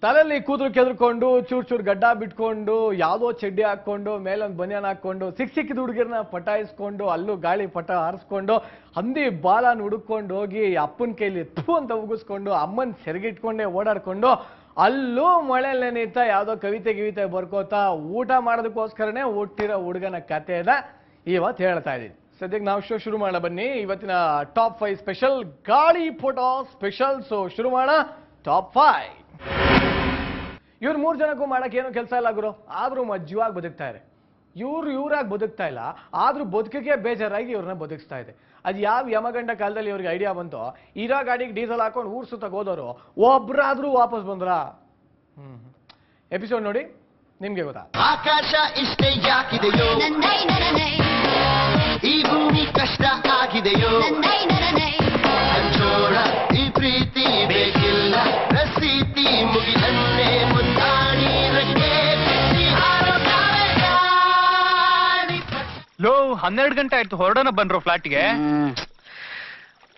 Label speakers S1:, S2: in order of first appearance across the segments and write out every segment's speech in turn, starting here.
S1: ತಲೆಯಲ್ಲಿ ಕೂದಲು ಕೆದರ್ಕೊಂಡು ಚೂರ್ ಗಡ್ಡ ಬಿಟ್ಕೊಂಡು ಯಾವ್ದೋ ಚಡ್ಡಿ ಹಾಕೊಂಡು ಮೇಲೊಂದು ಬನಿಯನ್ ಹಾಕೊಂಡು ಸಿಕ್ಕಿದ ಹುಡುಗಿರ್ನ ಪಟಾಯಿಸ್ಕೊಂಡು ಅಲ್ಲೂ ಗಾಳಿ ಪಟ ಹಾರಿಸ್ಕೊಂಡು ಹಂದಿ ಬಾಲನ್ ಹುಡುಕೊಂಡು ಹೋಗಿ ಅಪ್ಪನ ಕೈಲಿ ಥೂ ಅಂತ ಉಗಿಸ್ಕೊಂಡು ಅಮ್ಮನ್ ಸೆರಗಿಟ್ಕೊಂಡೆ ಓಡಾಡ್ಕೊಂಡು ಅಲ್ಲೂ ಮಳೆಯಲ್ಲೇ ನಿಂತ ಯಾವ್ದೋ ಕವಿತೆ ಬರ್ಕೋತಾ ಊಟ ಮಾಡೋದಕ್ಕೋಸ್ಕರನೇ ಹುಟ್ಟಿರೋ ಹುಡುಗನ ಕತೆ ಇದೆ ಇವತ್ತು ಹೇಳ್ತಾ ಇದೀನಿ. ಸದ್ಯಕ್ಕೆ ನಾವು ಶೋ ಶುರು ಮಾಡೋಣ ಬನ್ನಿ. ಇವತ್ತಿನ ಟಾಪ್ 5 ಸ್ಪೆಷಲ್ ಗಾಳಿಪಟ ಸ್ಪೆಷಲ್. ಸೊ ಶುರು ಮಾಡೋಣ. ಟಾಪ್ 5. ಇವ್ರು 3 ಜನಕ್ಕೂ ಮಾಡಕ್ಕೆ ಏನೋ ಕೆಲಸ ಇಲ್ಲ ಗುರು, ಆದ್ರೂ ಮಜ್ಜುವಾಗಿ ಬದುಕ್ತಾರೆ. ಇವ್ರಾಗಿ ಬದುಕ್ತಾ ಇಲ್ಲ, ಆದ್ರೂ ಬದುಕಿಗೆ ಬೇಜಾರಾಗಿ ಇವ್ರನ್ನ ಬದುಕಿಸ್ತಾ ಇದೆ. ಅದು ಯಾವ ಯಮಗಂಡ ಕಾಲದಲ್ಲಿ ಇವ್ರಿಗೆ ಐಡಿಯಾ ಬಂತು, ಇರೋ ಗಾಡಿಗೆ ಡೀಸೆಲ್ ಹಾಕೊಂಡು ಊರ್ ಸುತ್ತ ಹೋದವರು ಒಬ್ರಾದ್ರೂ ವಾಪಸ್ ಬಂದ್ರ? ಎಪಿಸೋಡ್ ನೋಡಿ ನಿಮ್ಗೆ ಗೊತ್ತಾ.
S2: ಆಕಾಶ ಇಷ್ಟೇ ಯಾಕಿದೆಯೋ, ಈ ಭೂಮಿ ಕಷ್ಟ ಆಗಿದೆಯೋ, ಅಂಚೋಳ ಈ ಪ್ರೀತಿ ಬೇಕಿಲ್ಲ, ರಸೀತಿ ಮುಗಿದನ್ನೇ ಮುದ್ದಾಡಿ
S3: ಲೋ 12 ಗಂಟೆ ಆಯ್ತು, ಹೊರಡೋಣ ಬನ್ರೋ ಫ್ಲಾಟ್ಗೆ.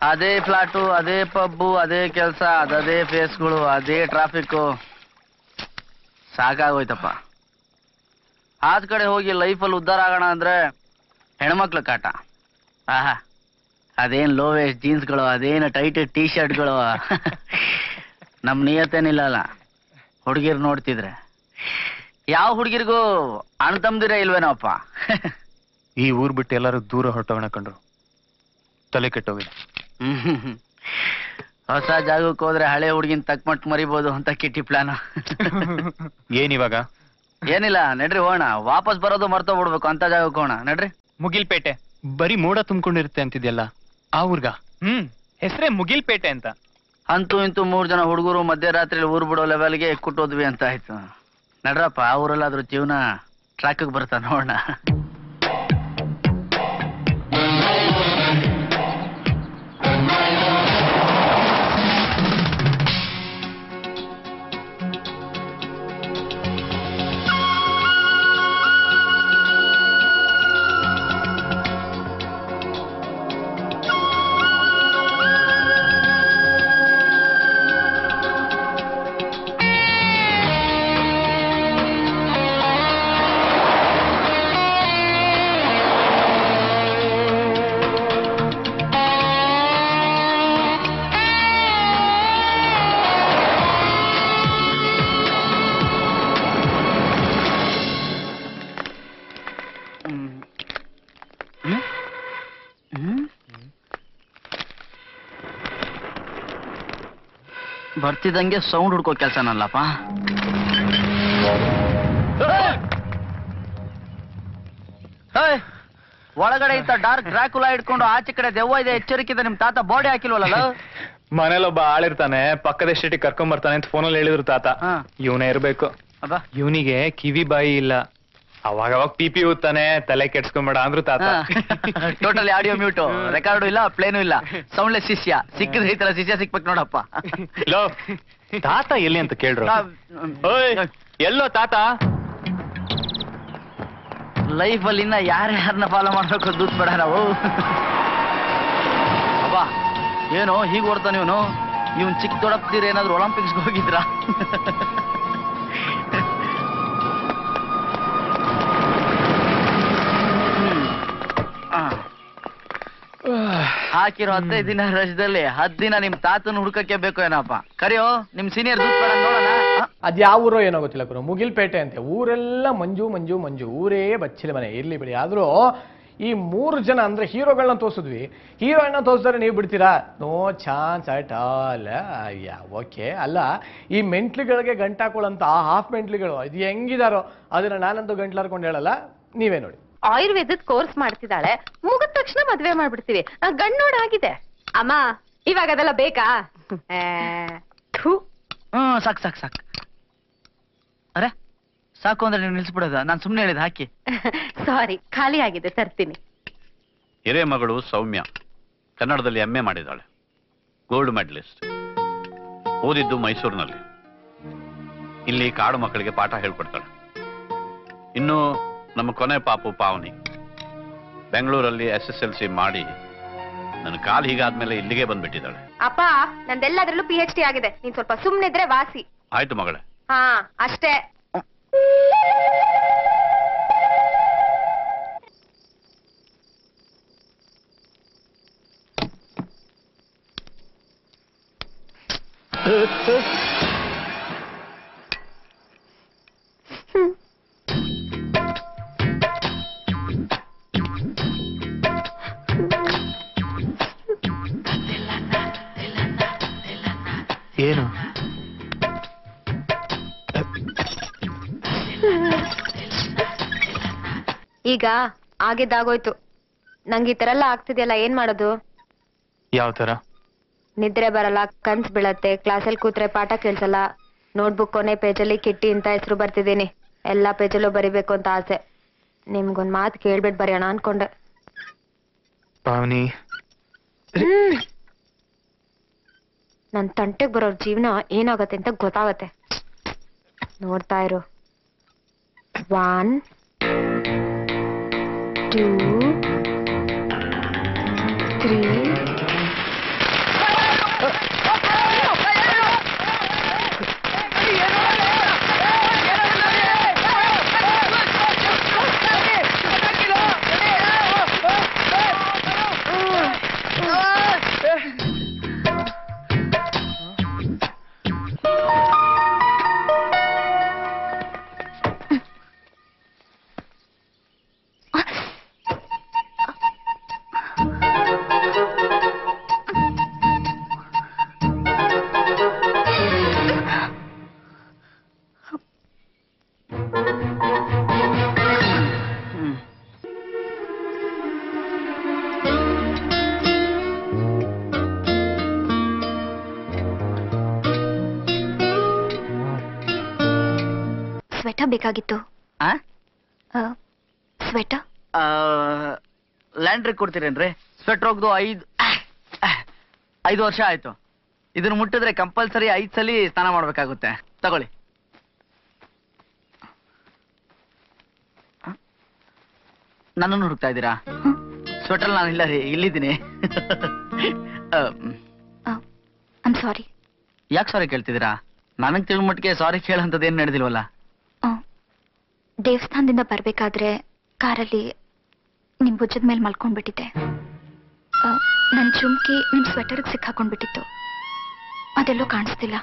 S4: ಅದೇ ಫ್ಲಾಟು, ಅದೇ ಪಬ್ಬು, ಅದೇ ಕೆಲಸ, ಅದೇ ಫೇಸ್ಗಳು, ಅದೇ ಟ್ರಾಫಿಕ್ಕು, ಸಾಕಾಗೋಯ್ತಪ್ಪ. ಆದ ಕಡೆ ಹೋಗಿ ಲೈಫಲ್ಲಿ ಉದ್ಧಾರ ಆಗೋಣ ಅಂದ್ರೆ ಹೆಣ್ಮಕ್ಳು ಕಾಟ. ಆಹಾ, ಅದೇನು ಲೋ ವೇಸ್ಟ್ ಜೀನ್ಸ್ಗಳು, ಅದೇನು ಟೈಟ್ ಟೀ ಶರ್ಟ್ಗಳು. ನಮ್ಮ ನಿಯತ್ತೇನಿಲ್ಲಲ್ಲ ಹುಡುಗಿರ್ ನೋಡ್ತಿದ್ರೆ. ಯಾವ ಹುಡುಗಿರ್ಗೂ ಅಣ್ತಂದಿರೇ ಇಲ್ವೇನೋಪ್ಪ.
S3: ಈ ಊರ್ ಬಿಟ್ಟು ಎಲ್ಲರೂ ದೂರ ಹೊರಟೋಣ ಕಂಡ್ರು, ತಲೆ ಕೆಟ್ಟೋಗಿದೆ.
S4: ಹೊಸ ಜಾಗಕ್ಕೆ ಹೋದ್ರೆ ಹಳೆ ಹುಡುಗಿನ ತಕ್ಮಟ್ ಮರಿಬೋದು ಅಂತ ಕಿಟ್ಟಿ ಪ್ಲಾನ್.
S3: ಏನಿವಾಗ?
S4: ಏನಿಲ್ಲ, ನಡ್ರಿ ಹೋಗೋಣ. ವಾಪಸ್ ಬರೋದು ಮರ್ತೋಗ್ಬಿಡ್ಬೇಕು ಅಂತ ಜಾಗಕ್ಕೆ ಹೋಗೋಣ. ನಡ್ರಿ.
S3: ಮುಗಿಲ್ಪೇಟೆ ಬರೀ ಮೋಡ ತುಂಬಿಕೊಂಡಿರುತ್ತೆ ಅಂತಿದ್ಯಲ್ಲ, ಆ ಊರ್ಗ? ಹೆಸರೇ ಮುಗಿಲ್ಪೇಟೆ ಅಂತ.
S4: ಅಂತೂ ಇಂತೂ 3 ಜನ ಹುಡುಗರು ಮಧ್ಯರಾತ್ರಿ ಊರ್ ಬಿಡೋ ಲೆವೆಲ್ಗೆ ಕುಟ್ಟೋದ್ವಿ ಅಂತ ಆಯ್ತು. ನಡ್ರಪ್ಪ, ಆ ಊರಲ್ಲಾದ್ರೂ ಜೀವನ ಟ್ರ್ಯಾಕಿಗೆ ಬರ್ತಾ ನೋಡೋಣ. ಬರ್ತಿದ್ದಂಗೆ ಸೌಂಡ್ ಹುಡ್ಕೋ ಕೆಲ್ಸನಲ್ಲಪ್ಪ. ಒಳಗಡೆ ಇಂತ ಡಾರ್ಕ್ ಡ್ರಾಕುಲಾ ಇಟ್ಕೊಂಡು ಆಚೆ ಕಡೆ ದೆವ್ವ ಇದೆ ಎಚ್ಚರಿಕೆ ನಿಮ್ ತಾತ ಬಾಡಿ ಹಾಕಿಲ್ವಲ್ಲ?
S3: ಮನೇಲೊಬ್ಬ ಆಳಿರ್ತಾನೆ, ಪಕ್ಕದ ಎಸ್ಟೇಟಿಗೆ ಕರ್ಕೊಂಡ್ ಬರ್ತಾನೆ ಅಂತ ಫೋನಲ್ಲಿ ಹೇಳಿದ್ರು ತಾತ. ಇವನೇ ಇರ್ಬೇಕು. ಇವನಿಗೆ ಕಿವಿ ಬಾಯಿ ಇಲ್ಲ, ಅವಾಗ ಪಿಪಿ ಊದ್ತಾನೆ, ತಲೆ ಕೆಡ್ಸ್ಕೊಂಬೇಡ ಅಂದ್ರು ತಾತ.
S4: ಟೋಟಲಿ ಆಡಿಯೋ ಮ್ಯೂಟು, ರೆಕಾರ್ಡು ಇಲ್ಲ, ಪ್ಲೇನು ಇಲ್ಲ, ಸೌಂಡ್ಲೆಸ್ ಶಿಷ್ಯ. ಸಿಕ್ಕಿದ್ರೆ ಈ ತರ ಶಿಷ್ಯ ಸಿಕ್ಬೇಕು ನೋಡಪ್ಪ.
S3: ಲೋ, ತಾತ ಎಲ್ಲಿ ಅಂತ ಕೇಳ್ರು. ಎಲ್ಲೋ ತಾತ?
S4: ಲೈಫಲ್ಲಿ ಇನ್ನ ಯಾರ್ಯಾರನ್ನ ಫಾಲೋ ಮಾಡ್ಬೇಕು ದೂತ್ ಬೇಡ ನಾವು. ಅಬ್ಬಾ, ಏನೋ ಹೀಗೆ ಓಡ್ತಾನೆ ಇವನು. ಇವನ್ ಚಿಕ್ಕ ದೊಡ್ಡಪ್ತೀರ ಏನಾದ್ರು ಒಲಿಂಪಿಕ್ಸ್ಗೆ ಹೋಗಿದ್ರ? ಹಾಕಿರೋ 15 ದಿನ ರಜದಲ್ಲಿ 10 ದಿನ ನಿಮ್ ತಾತನ ಹುಡುಕಕ್ಕೆ ಬೇಕು ಏನಪ್ಪ. ಕರಿಯೋ ನಿಮ್ ಸೀನಿಯರ್ ದೂತ್ ಬೇಡ ನೋಡೋಣ.
S1: ಅದ್ ಯಾವ ಊರೋ ಏನೋ ಗೊತ್ತಿಲ್ಲ ಗುರು, ಮುಗಿಲ್ಪೇಟೆ ಅಂತೆ. ಊರೆಲ್ಲ ಮಂಜು ಮಂಜು ಮಂಜು, ಊರೇ ಬಚ್ಚಿಲ ಮನೆ. ಇರ್ಲಿ ಬಿಡಿ. ಆದ್ರೂ ಈ 3 ಜನ ಅಂದ್ರೆ ಹೀರೋಗಳನ್ನ ತೋರಿಸಿದ್ವಿ, ಹೀರೋಯಿನ್ನ ತೋರಿಸಿದ್ರೆ ನೀವು ಬಿಡ್ತೀರಾ? No chance at all. Okay ಅಲ್ಲ, ಈ ಮೆಂಟ್ಲಿಗಳಿಗೆ ಗಂಟಾಕೊಳ್ಳಂತ ಆ ಹಾಫ್ ಮೆಂಟ್ಲಿಗಳು ಇದು ಹೆಂಗಿದಾರೋ ಅದನ್ನ ನಾನಂತೂ ಗಂಟ್ಲಾರ್ಕೊಂಡು ಹೇಳಲ್ಲ, ನೀವೇ ನೋಡಿ.
S5: ಆಯುರ್ವೇದದ ಕೋರ್ಸ್ ಮಾಡ್ತಿದ್ದಾಳೆ, ಮುಗಿದ ತಕ್ಷಣ ಮದ್ವೆ ಮಾಡ್ಬಿಡ್ತೀವಿ. ಗಣ್ಣೋಡಾಗಿದೆ ಅಮ್ಮ, ಇವಾಗ ಅದೆಲ್ಲ ಬೇಕಾ?
S4: ಸಾಕ್ ಸಾಕ್ ಸಾಕ್. ಅರೆ ಸಾಕು ಅಂದ್ರೆ ನೀವು ನಿಲ್ಸ್ಬಿಡೋದ? ನಾನು ಸುಮ್ನೆ ಹೇಳಿದ ಹಾಕಿ.
S5: ಸಾರಿ, ಖಾಲಿ ಆಗಿದೆ, ತರ್ತೀನಿ.
S6: ಹಿರೇ ಮಗಳು ಸೌಮ್ಯ ಕನ್ನಡದಲ್ಲಿ MA ಮಾಡಿದ್ದಾಳೆ, ಗೋಲ್ಡ್ ಮೆಡಲಿಸ್ಟ್. ಓದಿದ್ದು ಮೈಸೂರಿನಲ್ಲಿ. ಇಲ್ಲಿ ಕಾಡು ಮಕ್ಕಳಿಗೆ ಪಾಠ ಹೇಳ್ಕೊಡ್ತಾಳೆ. ಇನ್ನು ನಮ್ಮ ಕೊನೆ ಪಾಪು ಪಾವನಿ ಬೆಂಗಳೂರಲ್ಲಿ SSLC ಮಾಡಿ ನನ್ನ ಕಾಲು ಹೀಗಾದ್ಮೇಲೆ ಇಲ್ಲಿಗೆ ಬಂದ್ಬಿಟ್ಟಿದ್ದಾಳೆ.
S5: ಅಪ್ಪ, ನಂದೆಲ್ಲದ್ರಲ್ಲೂ PhD ಆಗಿದೆ. ನೀನ್ ಸ್ವಲ್ಪ ಸುಮ್ಮನಿದ್ರೆ ವಾಸಿ.
S6: ಆಯ್ತು ಮಗಳೇ,
S5: ಹಾ ಅಷ್ಟೇ.
S3: ಏನು
S5: ಈಗ ಆಗಿದ್ದಾಗೋಯ್ತು. ನಂಗೆ ಈ ತರ ಎಲ್ಲ ಆಗ್ತಿದೆಯಲ್ಲ, ಏನ್ ಮಾಡೋದು?
S3: ಯಾವ ತರ?
S5: ನಿದ್ರೆ ಬರಲ್ಲ, ಕನ್ಸ್ ಬೀಳತ್ತೆ, ಕ್ಲಾಸಲ್ಲಿ ಕೂತ್ರೆ ಪಾಠ ಕೇಳ್ಸಲ್ಲ, ನೋಟ್ಬುಕ್ ಕೊನೆ ಪೇಜಲ್ಲಿ ಕಿಟ್ಟಿ ಅಂತ ಹೆಸರು ಬರ್ತಿದ್ದೀನಿ, ಎಲ್ಲಾ ಪೇಜಲ್ಲೂ ಬರಿಬೇಕು ಅಂತ ಆಸೆ. ನಿಮ್ಗೊಂದ್ ಮಾತು ಕೇಳ್ಬಿಟ್ಟು ಬರೆಯೋಣ ಅನ್ಕೊಂಡೆ.
S3: ಪಾವನಿ,
S5: ನನ್ ತಂಟೆಗ್ ಬರೋರ್ ಜೀವನ ಏನಾಗತ್ತೆ ಅಂತ ಗೊತ್ತಾಗತ್ತೆ. ನೋಡ್ತಾ ಇರು. 1 2 3 ಸ್ವೆಟರ್ ಬೇಕಾಗಿತ್ತು. ಸ್ವೆಟರ್
S4: ಲ್ಯಾಂಡ್ರಿ ಕೊಡ್ತೀರೇನ್ರಿ? ಸ್ವೆಟರ್ ಹೋಗ್ದು 5 ವರ್ಷ ಆಯ್ತು. ಇದನ್ನ ಮುಟ್ಟಿದ್ರೆ ಕಂಪಲ್ಸರಿ 5 ಸಲ ಸ್ನಾನ ಮಾಡ್ಬೇಕಾಗುತ್ತೆ. ತಗೊಳ್ಳಿ. ನನ್ನನ್ನು ಹುಡುಕ್ತಾ ಇದ್ದೀರಾ? ಸ್ವೆಟರ್ ನಾನು ಇಲ್ಲ ರೀ, ಇಲ್ಲಿದ್ದೀನಿ.
S5: ಸಾರಿ.
S4: ಯಾಕೆ ಸಾರಿ ಕೇಳ್ತಿದ್ದೀರಾ? ನನಗೆ ತಿಳಿದ ಮಟ್ಟಿಗೆ ಸಾರಿ ಕೇಳಂತದ್ದು ಏನು ನಡೆದಿಲ್ವಲ್ಲ.
S5: ದೇವಸ್ಥಾನದಿಂದ ಬರ್ಬೇಕಾದ್ರೆ ಕಾರಲ್ಲಿ ನಿಮ್ ಭುಜದ ಮೇಲೆ ಮಲ್ಕೊಂಡ್ಬಿಟ್ಟಿದ್ದೆ. ನನ್ ಚುಮ್ಕಿ ನಿಮ್ ಸ್ವೆಟರ್ಗೆ ಸಿಕ್ಕಾಕೊಂಡ್ಬಿಟ್ಟಿತ್ತು. ಅದೆಲ್ಲೂ ಕಾಣಿಸ್ತಿಲ್ಲ.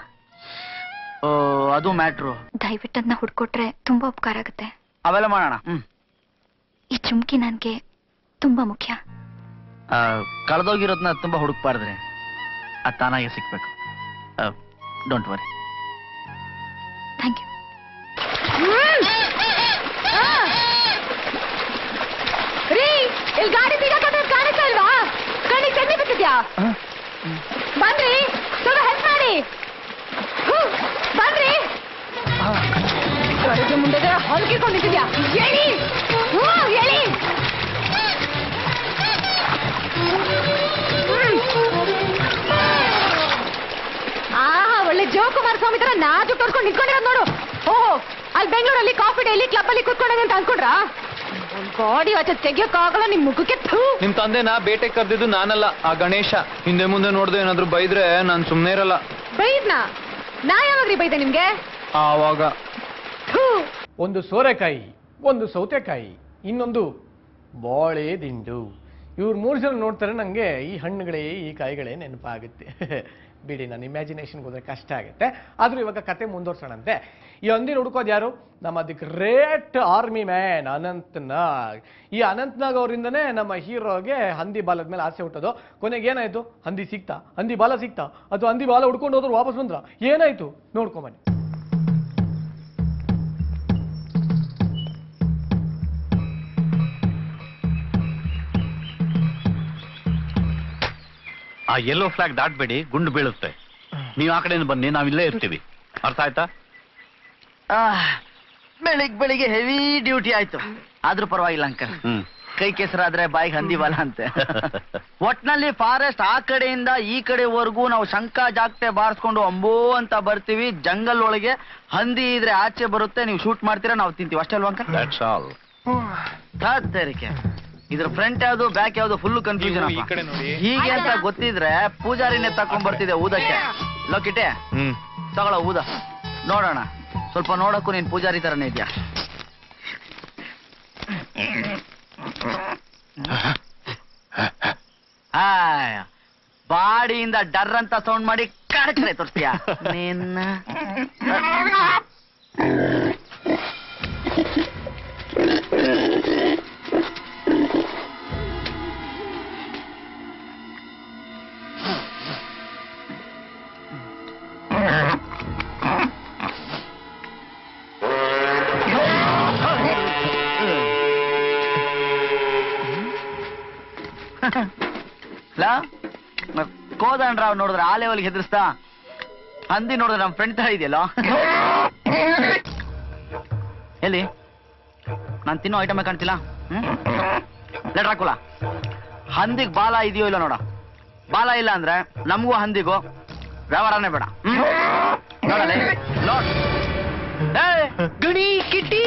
S4: ಅದು ಮ್ಯಾಟ್ರು.
S5: ದಯವಿಟ್ಟು ಅದನ್ನ ಹುಡ್ಕೊಟ್ರೆ ತುಂಬಾ ಉಪಕಾರ ಆಗುತ್ತೆ.
S4: ಅವೆಲ್ಲ ಮಾಡೋಣ.
S5: ಈ ಚುಮ್ಕಿ ನನ್ಗೆ ತುಂಬಾ ಮುಖ್ಯ.
S4: ಕಳೆದೋಗಿರೋದನ್ನ ತುಂಬಾ ಹುಡುಕ್ಬಾರ್ದ್ರೆ ಅದು ತಾನಾಗೆ ಸಿಕ್ಬೇಕು. Don't worry.
S5: Thank you. ರೀ, ಇಲ್ಲಿ ಗಾಡಿ ಸಿಗಾಕೊಂಡ್ರೆ ಕಾಣಿಸ್ತಾ ಇಲ್ವಾ? ಕಣ್ಣಿಗೆ ಸೆನ್ನೆ ಬಿಟ್ಟಿದ್ಯಾ? ಬನ್ರಿ, ಸ್ವಲ್ಪ ಹೆಲ್ಪ್ ಮಾಡಿ. ಬನ್ರಿ. ಮುಂದೆ ಹೊಲ್ಕಿಕೊಂಡಿದ್ಯಾ? ಹೇಳಿ ಹೇಳಿ. ಒಳ್ಳೆ ಜೋಕುಮಾರ್ ಸ್ವಾಮಿ ತರ ನಾಜು ತೋರ್ಸ್ಕೊಂಡು ನಿಂತ್ಕೊಂಡಿರೋದು ನೋಡು. ಓಹೋ, ಅಲ್ಲಿ ಬೆಂಗಳೂರಲ್ಲಿ ಕಾಫಿ ಡೈಲಿ ಕ್ಲಬ್ ಅಲ್ಲಿ ಕೂತ್ಕೊಂಡಂಗೆ ಅಂತ ಅನ್ಕೊಂಡ್ರಾ? ಗಾಡಿ ಆಚೆ ತೆಗಿಯೋಕ್ಕಾಗಲ್ಲ ನಿಮ್ ಮುಖಕ್ಕೆ.
S3: ನಿಮ್ ತಂದೆನ ಬೇಟೆ ಕರೆದಿದ್ದು ನಾನಲ್ಲ, ಆ ಗಣೇಶ. ಹಿಂದೆ ಮುಂದೆ ನೋಡ್ದು ಏನಾದ್ರು ಬೈದ್ರೆ ನಾನ್ ಸುಮ್ನೆ ಇರಲ್ಲ.
S5: ಬೈದ್ನಾ? ನಾ ಯಾವಾಗ್ರಿ ಬೈದೆ ನಿಮ್ಗೆ?
S3: ಆವಾಗ
S1: ಒಂದು ಸೋರೆಕಾಯಿ, ಒಂದು ಸೌತೆಕಾಯಿ, ಇನ್ನೊಂದು ಬಾಳೆ ದಿಂಡು. ಇವ್ರು 3 ಜನ ನೋಡ್ತಾರೆ, ನಂಗೆ ಈ ಹಣ್ಣುಗಳೇ ಈ ಕಾಯಿಗಳೇ ನೆನಪಾಗುತ್ತೆ. ಬಿಡಿ, ನನ್ನ ಇಮ್ಯಾಜಿನೇಷನ್ಗೆ ಹೋದ್ರೆ ಕಷ್ಟ ಆಗುತ್ತೆ. ಆದ್ರೂ ಇವಾಗ ಕತೆ ಮುಂದುವರ್ಸೋಣಂತೆ. ಈ ಹಂದಿನ ಹುಡುಕೋದು ಯಾರು? ನಮ್ಮ the great army man Anantnag. ಈ ಅನಂತ್ನಾಗ್ ಅವರಿಂದನೇ ನಮ್ಮ ಹೀರೋಗೆ ಹಂದಿ ಬಾಲದ ಮೇಲೆ ಆಸೆ ಹುಟ್ಟೋದು. ಕೊನೆಗೆ ಏನಾಯ್ತು? ಹಂದಿ ಸಿಕ್ತಾ? ಹಂದಿ ಬಾಲ ಸಿಕ್ತಾ? ಅಥವಾ ಹಂದಿ ಬಾಲ ಹುಡ್ಕೊಂಡು ಹೋದ್ರು ವಾಪಸ್ ಬಂದ್ರ? ಏನಾಯ್ತು ನೋಡ್ಕೊಂಬನ್ನಿ.
S6: ಆ ಯೆಲ್ಲೋ ಫ್ಲಾಗ್ ದಾಟ್ಬೇಡಿ, ಗುಂಡು ಬೀಳುತ್ತೆ. ನೀವು ಆ ಕಡೆಯಿಂದ ಬನ್ನಿ, ನಾವಿಲ್ಲೇ ಇರ್ತೀವಿ. ಅರ್ಥ ಆಯ್ತಾ?
S4: ಬೆಳಿಗ್ಗೆ ಹೆವಿ ಡ್ಯೂಟಿ ಆಯ್ತು. ಆದ್ರೂ ಪರವಾಗಿಲ್ಲ ಅಂಕಲ್. ಕೈ ಕೆಸರಾದ್ರೆ ಬಾಯಿಗೆ ಹಂದಿ ಬಾಲ ಅಂತೆ. ಒಟ್ನಲ್ಲಿ ಫಾರೆಸ್ಟ್ ಆ ಕಡೆಯಿಂದ ಈ ಕಡೆವರೆಗೂ ನಾವು ಶಂಕ ಜಾಗ್ತೆ ಬಾರಿಸ್ಕೊಂಡು ಅಂಬೋ ಅಂತ ಬರ್ತೀವಿ. ಜಂಗಲ್ ಒಳಗೆ ಹಂದಿ ಇದ್ರೆ ಆಚೆ ಬರುತ್ತೆ, ನೀವು ಶೂಟ್ ಮಾಡ್ತೀರಾ, ನಾವು ತಿಂತೀವಿ. ಅಷ್ಟೇ ಅಲ್ವಾ ಅಂಕಲ್?
S6: That's all.
S4: ಕಾತರಿಕೆ. ಇದ್ರ ಫ್ರಂಟ್ ಯಾವ್ದು ಬ್ಯಾಕ್ ಯಾವ್ದು ಫುಲ್ ಕನ್ಫ್ಯೂಷನ್. ಹೀಗೆ ಅಂತ ಗೊತ್ತಿದ್ರೆ ಪೂಜಾರಿನೇ ತಕೊಂಡ್ ಬರ್ತಿದೆ ಊದಕ್ಕೆ. ಲೋಕಿಟೆ ತಗೊಳ ಊದ ನೋಡೋಣ. ಸ್ವಲ್ಪ ನೋಡಕ್ಕೂ ನೀನ್ ಪೂಜಾರಿ ತರನೇ ಇದ್ಯಾ. ಬಾಡಿಯಿಂದ ಡರ್ ಅಂತ ಸೌಂಡ್ ಮಾಡಿ ಕಡಕ್ರೆ ತೋರಿಸ್ತೀಯ ನಿನ್ನ. ಕೋದಂಡ್ರಾವ್ ನೋಡಿದ್ರೆ ಆ ಲೆವೆಲ್ಗೆ ಹೆದರ್ಸ್ತಾ, ಹಂದಿ ನೋಡಿದ್ರೆ ನಮ್ ಫ್ರೆಂಡ್ ತರ ಇದೆಯಲ್ಲ. ಎಲ್ಲಿ ನಾನ್ ತಿನ್ನೋ ಐಟಮೇ ಕಾಣ್ತಿಲ್ಲ. ಲೆಟರ್ ಹಾಕುಲ್ಲ. ಹಂದಿಗ್ ಬಾಲ ಇದೆಯೋ ಇಲ್ಲ ನೋಡ. ಬಾಲ ಇಲ್ಲ ಅಂದ್ರೆ ನಮಗೂ ಹಂದಿಗೂ ವ್ಯವಹಾರನೇ ಬೇಡ. ನೋಡಲ್ಲ ನೋಡ್ ಗಣಿ ಕಿಟ್ಟಿ.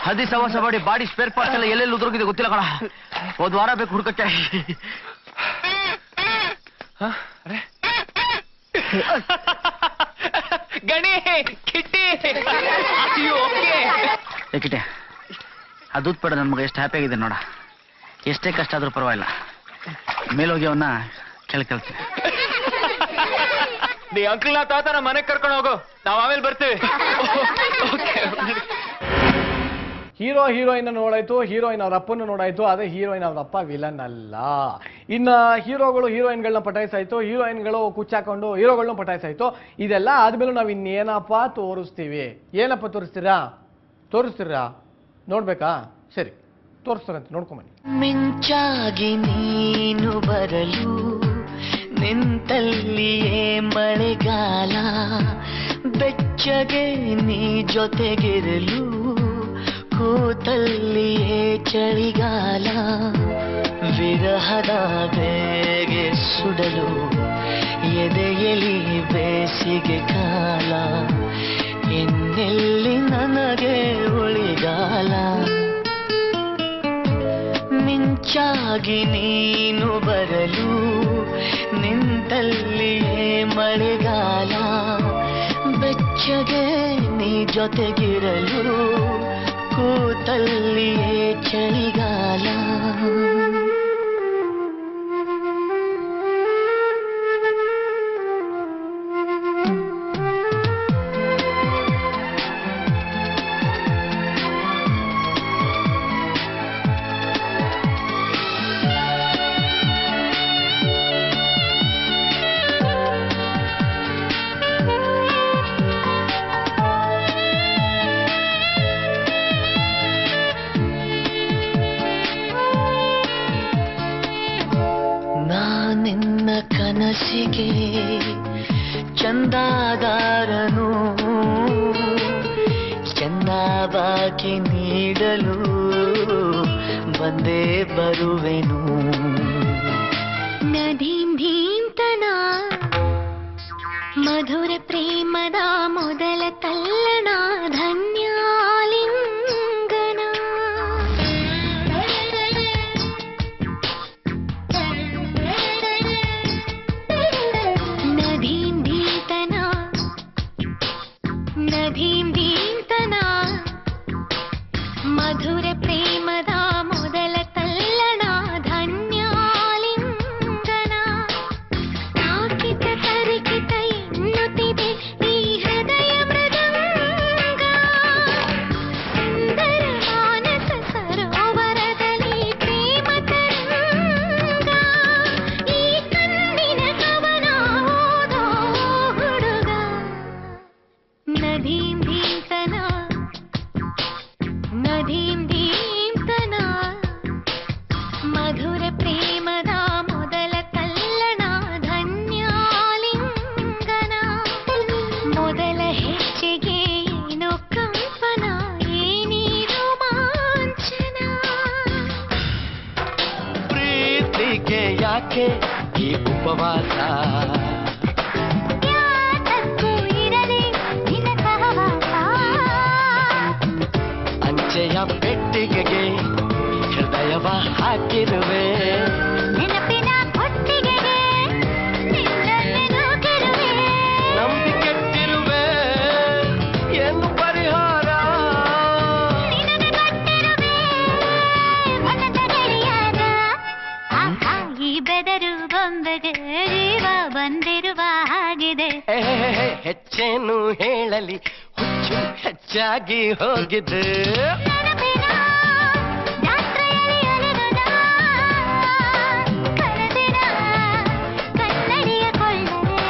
S4: ಹದಿ ಸವಾಸ ಮಾಡಿ ಬಾಡಿ ಸ್ಪೇರ್ ಪಾರ್ಟ್ಸ್ ಎಲ್ಲ ಎಲ್ಲೆಲ್ಲಿ ಉದ್ರೋಗಿದೆ ಗೊತ್ತಿಲ್ಲ ಕಣ. ಹೋದ್ ವಾರ ಬೇಕು ಹುಡ್ಕಕ್ಕೆ.
S3: ಗಣಿ ಕಿಟ್ಟಿ
S4: ಕಿಟ್ಟೆ ಆ ದೂತ್ ಪಡ ನನ್ ಮಗ ಎಷ್ಟು ಹ್ಯಾಪಿ ಆಗಿದೆ ನೋಡ. ಎಷ್ಟೇ ಕಷ್ಟ ಆದ್ರೂ ಪರವಾಗಿಲ್ಲ, ಮೇಲೋಗಿ ಅವನ್ನ ಕೇಳ್ತೀನಿ.
S3: ನೀ ಅಂಕಲ್ ನಾ ತಾತ ನಮ್ಮ ಮನೆಗೆ ಕರ್ಕೊಂಡು ಹೋಗು, ನಾವ್ ಆಮೇಲೆ ಬರ್ತೀವಿ.
S1: ಹೀರೋ ಹೀರೋಯಿನ್ ನೋಡಾಯ್ತು, ಹೀರೋಯಿನ್ ಅವ್ರ ಅಪ್ಪನ್ನು ನೋಡಾಯ್ತು. ಅದೇ ಹೀರೋಯಿನ್ ಅವ್ರ ಅಪ್ಪ ವಿಲನ್ ಅಲ್ಲ. ಇನ್ನ ಹೀರೋಗಳು ಹೀರೋಯಿನ್ಗಳನ್ನ ಪಟಾಯಿಸಾಯ್ತು, ಹೀರೋಯಿನ್ಗಳು ಕುಚ್ಚಾಕೊಂಡು ಹೀರೋಗಳನ್ನ ಪಟಾಯಿಸಾಯ್ತು. ಇದೆಲ್ಲ ಆದ್ಮೇಲೆ ನಾವ್ ಇನ್ನೇನಪ್ಪ ತೋರಿಸ್ತೀವಿ. ಏನಪ್ಪ ತೋರಿಸ್ತೀರಾ ನೋಡ್ಬೇಕಾ? ಸರಿ ತೋರಿಸ್ತಾರಂತೆ, ನೋಡ್ಕೊಂಬನ್ನಿ.
S7: ಮಿಂಚಾಗಿ ನೀನು ಬರಲು ನಿಂತಲ್ಲಿಯೇ ಮಳೆಗಾಲ, ಬೆಚ್ಚಗೆ ನೀ ಜೊತೆಗಿರಲು ಕೂತಲ್ಲಿಯೇ ಚಳಿಗಾಲ, ವಿರಹದ ಬೇಗೆ ಸುಡಲು ಎದೆಯಲಿ ಬೇಸಿಗೆ ಕಾಲ, ಇನ್ನೆಲ್ಲಿ ನನಗೆ ಉಳಿಗಾಲ. ಮಿಂಚಾಗಿ ನೀನು ಬರಲು ನಿಂತಲ್ಲಿಯೇ ಮಳೆಗಾಲ, ಬೆಚ್ಚಗೆ ನೀ ಜೊತೆಗಿರಲು ಕೂತಲ್ಲಿಯೇ ಚಳಿಗಾಲ. ಕನಸಿಗೆ ಚಂದಾದಾರನು ಚಂದಾಬಾಕಿ ನೀಡಲು ಬಂದೇ ಬರುವೆನು.
S8: ನದೀಂ ಧೀಂತನ ಮಧುರ ಪ್ರೇಮದ ಮೊದಲ ತಲ್ಲಣ ಧನ್ಯಾಲಿಂಗನ. ನದೀಂ ಧೀಂತನ ಮಧುರ ಪ್ರೇಮದ ಮೊದಲ ತಲ್ಲಣ ಧನ್ಯಾಲಿಂಗನ. ತಾಕಿತ ತರಿಕಿತ ಎನ್ನುತ್ತಿದೆ ಈ ಹೃದಯ ಮೃದಂಗ. ಸುಂದರ ಮಾನಸ ಸರೋವರದಲ್ಲಿ ಪ್ರೇಮ ತರಂಗ. ಧೀಂ ಧೀಂತನ ಮಧುರ ಪ್ರೇಮದ ಮೊದಲ ತಲ್ಲಣ ಧನ್ಯಾಲಿಂಗನ ಮೊದಲ ಹೆಜ್ಜೆಗೆ ಏನೋ ಕಂಪನ ಏನೇ ರೋಮಾಂಚನ
S7: ಪ್ರೀತಿಗೆ ಯಾಕೆ ಈ ಉಪವಾಸ
S8: ಯಾತಕ್ಕೂ ಇರಲಿ ನಿನ್ನ ಸಹವಾಸ
S7: ಅಂಚೆಯ ಪೆಟ್ಟಿಗೆಗೆ ಹೃದಯವ ಹಾಕಿರುವೆ
S8: ನೆನಪಿನ ಹೊತ್ತಿಗೆಗೆ ನಿನ್ನನ್ನೇ ನೂಕಿರುವೆ
S7: ನಂಬಿಕೆಟ್ಟಿರುವೆ ಏನು ಪರಿಹಾರ
S8: ನಿನ್ನನ್ನು ಕಟ್ಟಿರುವೆ ಮನದ ಗಡಿಯಾರ ಆಹಾ ಈ ಬೆದರು ಬೊಂಬೆಗೆ ಜೀವ ಬಂದಿರುವ ಹಾಗಿದೆ
S7: ಹೇ, ಹೇ, ಹೇ, ಹೆಚ್ಚೇನು ಹೇಳಲಿ ಹುಚ್ಚು ಹೆಚ್ಚಾಗಿ ಹೋಗಿದೆ
S8: ನೆನಪಿನ ಜಾತ್ರೆಯಲ್ಲಿ ಅಲೆಗದ ಕನಸಿನ ಕನ್ನಡಿಯ ಕೊಳ್ಳರೆ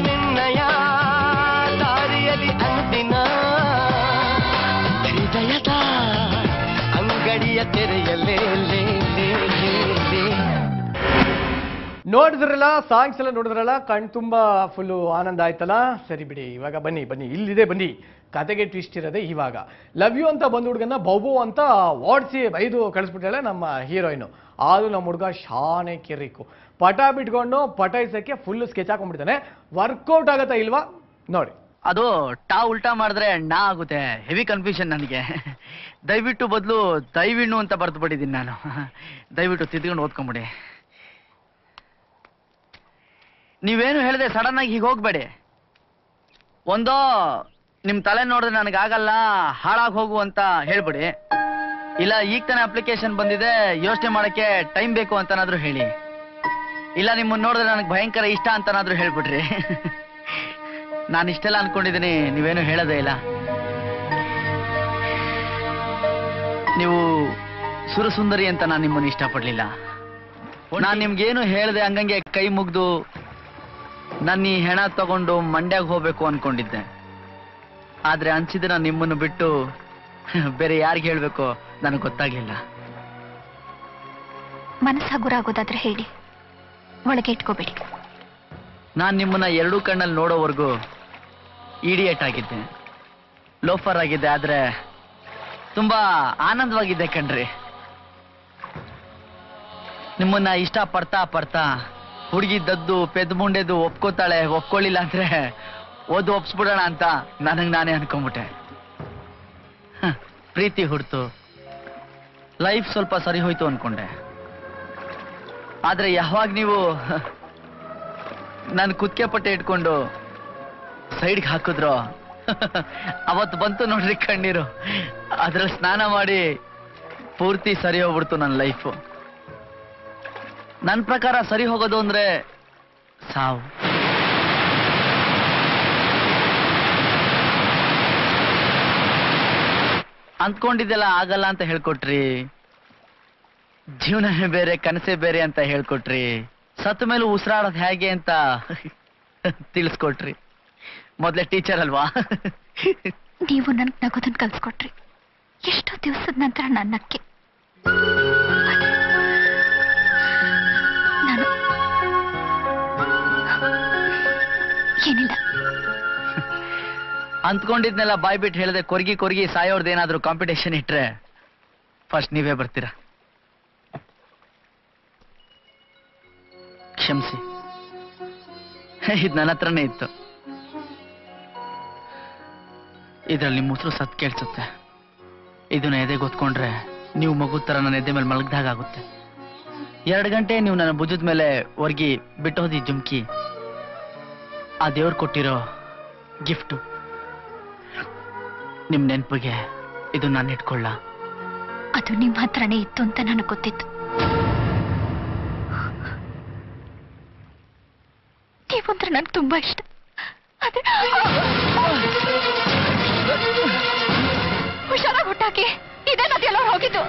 S7: ನಿನ್ನಯ ದಾರಿಯಲ್ಲಿ ಅಂದಿನ ಹೃದಯದ ಅಂಗಡಿಯ ತೆರೆಯಲೇ ಲೇ, ಲೇ, ಲೇ, ಲೇ.
S1: ನೋಡಿದ್ರಲ್ಲ ಸಾಂಗ್ಸ್ ಎಲ್ಲ ನೋಡಿದ್ರಲ್ಲ ಕಣ್ ತುಂಬಾ ಫುಲ್ಲು ಆನಂದ ಆಯ್ತಲ್ಲ. ಸರಿ ಬಿಡಿ, ಇವಾಗ ಬನ್ನಿ ಬನ್ನಿ, ಇಲ್ಲಿದೆ ಬನ್ನಿ. ಕತೆಗೆ ಟ್ವಿಸ್ಟ್ ಇರೋದೆ ಇವಾಗ. ಲವ್ ಯು ಅಂತ ಬಂದ ಹುಡುಗನ್ನ ಬೌಬು ಅಂತ ಓಡಿಸಿ ಬೈದು ಕಳಿಸ್ಬಿಟ್ಟಾಳೆ ನಮ್ಮ ಹೀರೋಯಿನು. ಆದ್ರೂ ನಮ್ಮ ಹುಡುಗ ಶಾನೆ ಕಿರಿಕು, ಪಟ ಬಿಟ್ಕೊಂಡು ಪಟಾಯಿಸಕ್ಕೆ ಫುಲ್ ಸ್ಕೆಚ್ ಹಾಕೊಂಡ್ಬಿಡ್ತಾನೆ. ವರ್ಕೌಟ್ ಆಗತ್ತಾ ಇಲ್ವಾ ನೋಡಿ.
S4: ಅದು ಟಾ ಉಲ್ಟಾ ಮಾಡಿದ್ರೆ ನಾ ಆಗುತ್ತೆ. ಹೆವಿ ಕನ್ಫ್ಯೂಷನ್ ನನಗೆ. ದಯವಿಟ್ಟು ಬದಲು ದಯವಿಣ್ಣು ಅಂತ ಬರ್ದು ಬಿಟ್ಟಿದ್ದೀನಿ ನಾನು. ದಯವಿಟ್ಟು ತಿದ್ಕೊಂಡು ಓದ್ಕೊಂಬಿಡಿ. ನೀವೇನು ಹೇಳಿದೆ ಸಡನ್ ಆಗಿ ಹೀಗೆ ಹೋಗ್ಬೇಡಿ. ಒಂದೋ ನಿಮ್ ತಲೆ ನೋಡಿದ್ರೆ ನನಗಾಗಲ್ಲ ಹಾಳಾಗಿ ಹೋಗು ಅಂತ ಹೇಳ್ಬಿಡಿ, ಇಲ್ಲ ಈಗ ತಾನೇ ಅಪ್ಲಿಕೇಶನ್ ಬಂದಿದೆ ಯೋಚನೆ ಮಾಡಕ್ಕೆ ಟೈಮ್ ಬೇಕು ಅಂತನಾದ್ರೂ ಹೇಳಿ, ಇಲ್ಲ ನಿಮ್ಮನ್ನ ನೋಡಿದ್ರೆ ನನಗೆ ಭಯಂಕರ ಇಷ್ಟ ಅಂತನಾದ್ರೂ ಹೇಳ್ಬಿಡ್ರಿ. ನಾನು ಇಷ್ಟೆಲ್ಲ ಅನ್ಕೊಂಡಿದ್ದೀನಿ, ನೀವೇನು ಹೇಳೋದೇ ಇಲ್ಲ. ನೀವು ಸುರಸುಂದರಿ ಅಂತ ನಾನು ನಿಮ್ಮನ್ನು ಇಷ್ಟಪಡ್ಲಿಲ್ಲ. ನಾನು ನಿಮ್ಗೇನು ಹೇಳ್ದೆ ಹಂಗಂಗೆ ಕೈ ಮುಗ್ದು ನನ್ನ ಈ ಹೆಣ ತಗೊಂಡು ಮಂಡ್ಯಾಗ ಹೋಗ್ಬೇಕು ಅನ್ಕೊಂಡಿದ್ದೆ. ಆದ್ರೆ ಅನ್ಸಿದ್ರೆ ನಾನು ನಿಮ್ಮನ್ನು ಬಿಟ್ಟು ಬೇರೆ ಯಾರಿಗೆ ಹೇಳ್ಬೇಕು ನನಗೆ ಗೊತ್ತಾಗ್ಲಿಲ್ಲ.
S5: ಮನಸ್ಸು ಹಗುರಾಗೋದಾದ್ರೆ ಹೇಳಿ, ಒಳಗೆ ಇಟ್ಕೋಬೇಡಿ.
S4: ನಾನು ನಿಮ್ಮನ್ನ ಎರಡೂ ಕಣ್ಣಲ್ಲಿ ನೋಡೋವರೆಗೂ ಇಡಿಯಟ್ ಆಗಿದ್ದೆ, ಲೋಫರ್ ಆಗಿದ್ದೆ, ಆದ್ರೆ ತುಂಬಾ ಆನಂದವಾಗಿದ್ದೆ ಕಣ್ರಿ. ನಿಮ್ಮನ್ನ ಇಷ್ಟ ಪಡ್ತಾ ಪಡ್ತಾ ಹುಡುಗಿ ದದ್ದು ಪೆದ್ ಮುಂಡೆದು ಒಪ್ಕೋತಾಳೆ, ಒಪ್ಕೊಳ್ಳಿಲ್ಲ ಅಂದ್ರೆ ಓದು ಒಪ್ಸ್ಬಿಡೋಣ ಅಂತ ನನಗೆ ನಾನೇ ಅನ್ಕೊಂಬಿಟ್ಟೆ. ಪ್ರೀತಿ ಹುಡ್ತು, ಲೈಫ್ ಸ್ವಲ್ಪ ಸರಿ ಹೋಯ್ತು ಅನ್ಕೊಂಡೆ. ಆದ್ರೆ ಯಾವಾಗ ನೀವು ನಾನು ಕುತ್ತಿಗೆ ಪಟ್ಟೆ ಇಟ್ಕೊಂಡು ಸೈಡ್ಗೆ ಹಾಕಿದ್ರು ಅವತ್ತು ಬಂತು ನೋಡ್ರಿ ಕಣ್ಣೀರು. ಅದ್ರಲ್ಲಿ ಸ್ನಾನ ಮಾಡಿ ಪೂರ್ತಿ ಸರಿ ಹೋಗ್ಬಿಡ್ತು ನನ್ನ ಲೈಫು. ನನ್ನ ಪ್ರಕಾರ ಸರಿ ಹೋಗೋದು ಅಂದ್ರೆ ಸಾವು. ಅಂದ್ಕೊಂಡಿದ್ದೆಲ್ಲ ಆಗಲ್ಲ ಅಂತ ಹೇಳ್ಕೊಟ್ರಿ, ಜೀವನನೇ ಬೇರೆ ಕನಸೇ ಬೇರೆ ಅಂತ ಹೇಳ್ಕೊಟ್ರಿ, ಸತ್ತ ಮೇಲೂ ಉಸಿರಾಡೋದು ಹೇಗೆ ಅಂತ ತಿಳಿಸ್ಕೊಟ್ರಿ. ಮೊದಲೇ ಟೀಚರ್ ಅಲ್ವಾ?
S5: ನೀವು ನನ್ಗೆ ನಗೋದನ್ನ ಕಲ್ಸ್ಕೊಟ್ರಿ. ಎಷ್ಟೋ ದಿವಸದ ನಂತರ ನನ್ನಕ್ಕೆ ನಾನು ಏನಿಲ್ಲ.
S4: ಅಂದ್ಕೊಂಡಿದ್ನೆಲ್ಲ ಬಾಯ್ ಬಿಟ್ಟು ಹೇಳಿದೆ ಕೊರ್ಗಿ ಕೊರ್ಗಿ ಸಾಯೋರ್ದೇನಾದ್ರೂ ಕಾಂಪಿಟೇಷನ್ ಇಟ್ರೆ ಫಸ್ಟ್ ನೀವೇ ಬರ್ತೀರಾ. ಕ್ಷಮಿಸಿ, ಇದು ನನ್ನ ಹತ್ರನೇ ಇತ್ತು. ಇದ್ರಲ್ಲಿ ನಿಮ್ಮ ಉಸಿರು ಸತ್ ಕೇಳಿಸುತ್ತೆ. ಇದನ್ನ ಎದೆ ಗೊತ್ಕೊಂಡ್ರೆ ನೀವು ಮಗು ತರ ನನ್ನ ಎದೆ ಮೇಲೆ ಮಲಗ್ದಾಗ ಆಗುತ್ತೆ. 2 ಗಂಟೆ ನೀವು ನನ್ನ ಭುಜದ ಮೇಲೆ ಒರ್ಗಿ ಬಿಟ್ಟೋದಿ ಜುಮ್ಕಿ ಆ ದೇವ್ರು ಕೊಟ್ಟಿರೋ ಗಿಫ್ಟು. ನಿಮ್ ನೆನಪಿಗೆ ಇದು ನಾನು ಇಟ್ಕೊಳ್ಳ.
S5: ಅದು ನಿಮ್ಮ ಹತ್ರನೇ ಇತ್ತು ಅಂತ ನನಗೆ ಗೊತ್ತಿತ್ತು. ನೀವಂದ್ರೆ ನನಗೆ ತುಂಬಾ ಇಷ್ಟ. ಹುಷಾರಾಗಿ ಹುಟ್ಟಾಕಿ, ಇದೇ ನದಿಯೆಲ್ಲ ಹೋಗಿದ್ದು.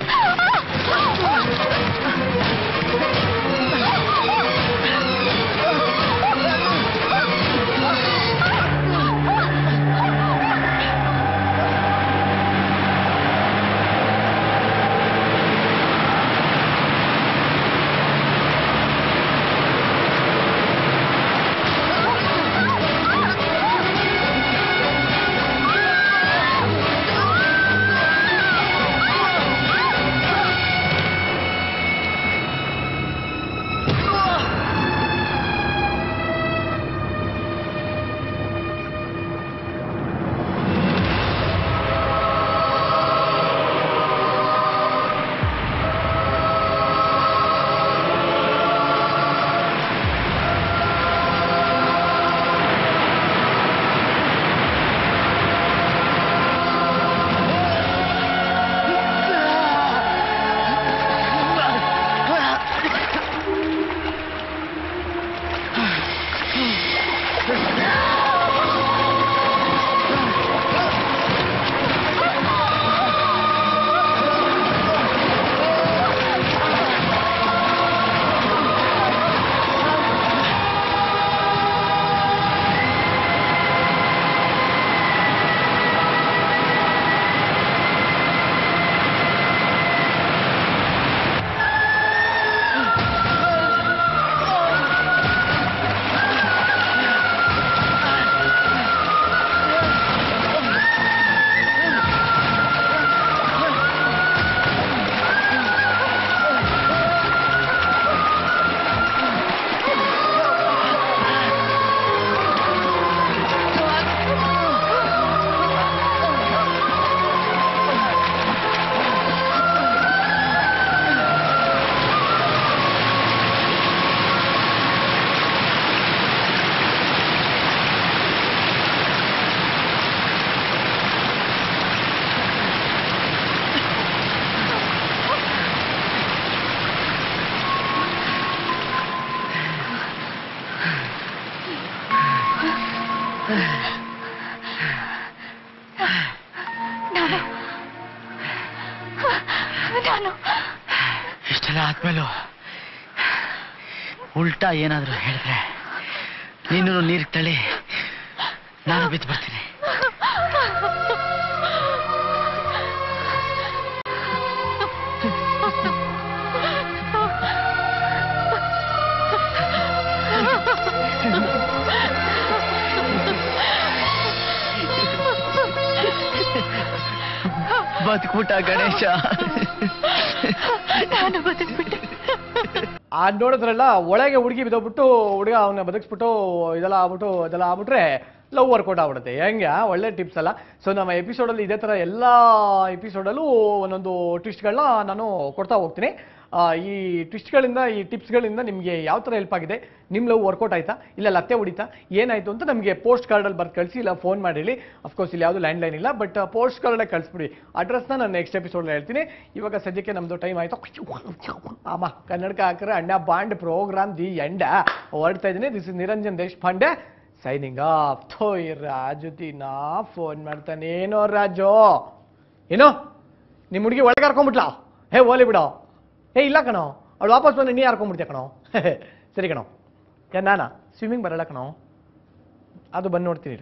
S8: ನಾನು
S4: ಇಷ್ಟೆಲ್ಲ ಆದ್ಮೇಲೂ ಉಲ್ಟಾ ಏನಾದ್ರು ಹೇಳಿದ್ರೆ ನೀನು ನೀರು ತಳಿ ನಾನು ಬಿದ್ದು ಬರ್ತೀನಿ. ಬದುಕ್ಬಿಟ್ಟ ಗಣೇಶ.
S8: ನಾನು ಬದುಕ್ಬಿಟ್ಟೆ.
S1: ನೋಡಿದ್ರಲ್ಲ, ಒಳಗೆ ಹುಡುಗಿ ಬಿದ್ದೋಗ್ಬಿಟ್ಟು ಹುಡುಗ ಅವನ್ನ ಬದುಕಿಸ್ಬಿಟ್ಟು ಇದೆಲ್ಲ ಆಗ್ಬಿಟ್ರೆ ಲವ್ ವರ್ಕೌಟ್ ಆಗ್ಬಿಡುತ್ತೆ. ಹೆಂಗೆ ಒಳ್ಳೆ ಟಿಪ್ಸ್ ಅಲ್ಲ. ಸೊ ನಮ್ಮ ಎಪಿಸೋಡಲ್ಲಿ ಇದೇ ಥರ ಎಲ್ಲ ಎಪಿಸೋಡಲ್ಲೂ ಒಂದೊಂದು ಟ್ವಿಸ್ಟ್ಗಳನ್ನ ನಾನು ಕೊಡ್ತಾ ಹೋಗ್ತೀನಿ. ಈ ಟ್ವಿಸ್ಟ್ಗಳಿಂದ, ಈ ಟಿಪ್ಸ್ಗಳಿಂದ ನಿಮಗೆ ಯಾವ ಥರ ಹೆಲ್ಪ್ ಆಗಿದೆ, ನಿಮ್ಮ ಲವ್ ವರ್ಕೌಟ್ ಆಯ್ತಾ, ಇಲ್ಲ ಲತ್ತೆ ಹೊಡಿತಾ, ಏನಾಯಿತು ಅಂತ ನಮಗೆ ಪೋಸ್ಟ್ ಕಾರ್ಡಲ್ಲಿ ಬರ್ದು ಕಳಿಸಿ, ಇಲ್ಲ ಫೋನ್ ಮಾಡಿ ಹೇಳಿ. ಅಫ್ಕೋರ್ಸ್ ಇಲ್ಲಿ ಯಾವುದು ಲ್ಯಾಂಡ್ಲೈನ್ ಇಲ್ಲ, ಬಟ್ ಪೋಸ್ಟ್ ಕಾರ್ಡಲ್ಲೇ ಕಳಿಸ್ಬಿಡಿ. ಅಡ್ರೆಸ್ನ ನಾನು ನೆಕ್ಸ್ಟ್ ಎಪಿಸೋಡಲ್ಲಿ ಹೇಳ್ತೀನಿ. ಇವಾಗ ಸದ್ಯಕ್ಕೆ ನಮ್ಮದು ಟೈಮ್ ಆಯಿತು. ಆಮ ಕನ್ನಡಕ ಹಾಕಿದ್ರೆ ಅಣ್ಣ ಬಾಂಡ್ ಪ್ರೋಗ್ರಾಮ್ ದಿ ಎಂಡ ಹೊರಡ್ತಾ ಇದ್ದೀನಿ. This is Niranjan Deshpande signing off. ಈ ರಾಜು ದಿನಾ ಫೋನ್ ಮಾಡ್ತಾನೆ. ಏನೋ ರಾಜು, ಏನೋ ನಿಮ್ಮ ಹುಡುಗಿ ಒಳಗೆ ಹಾರ್ಕೊಂಡ್ಬಿಟ್ಲಾ? ಹೇ ಓಲಿ ಬಿಡೋ. ಇಲ್ಲ ಕಣೋ, ಅವಳು ವಾಪಸ್ ಬಂದು ನೀ ಹಾರ್ಕೊಂಡ್ಬಿಡ್ತೀಯ ಕಣೋ. ಸರಿ ಕಣೋ, ನಾನಾ ಸ್ವಿಮ್ಮಿಂಗ್ ಬರಲ್ಲ ಕಣೋ, ಅದು ಬಂದು ನೋಡ್ತೀನಿ.